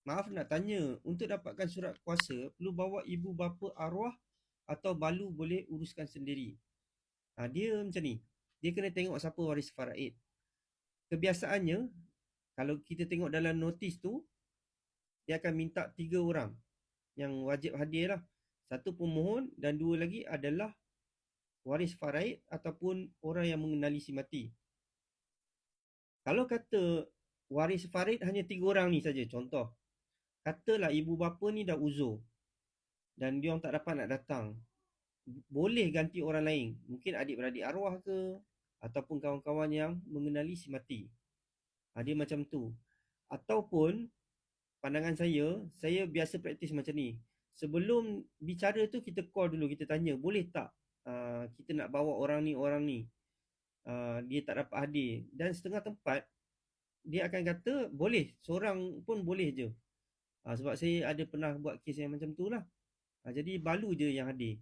Maaf nak tanya, untuk dapatkan surat kuasa, perlu bawa ibu bapa arwah atau balu boleh uruskan sendiri? Dia macam ni. Dia kena tengok siapa waris faraid. Kebiasaannya, kalau kita tengok dalam notis tu, dia akan minta 3 orang yang wajib hadir lah. Satu pemohon dan 2 lagi adalah waris faraid ataupun orang yang mengenali si mati. Kalau kata waris faraid hanya 3 orang ni saja, contoh. Katalah ibu bapa ni dah uzur dan dia orang tak dapat nak datang. Boleh ganti orang lain. Mungkin adik-beradik arwah ke ataupun kawan-kawan yang mengenali si mati. Dia macam tu. Ataupun pandangan saya biasa praktis macam ni. Sebelum bicara tu kita call dulu, kita tanya, boleh tak kita nak bawa orang ni, dia tak dapat hadir. Dan setengah tempat, dia akan kata, boleh, seorang pun boleh je. Sebab saya ada pernah buat kes yang macam tu lah. Jadi balu je yang hadir.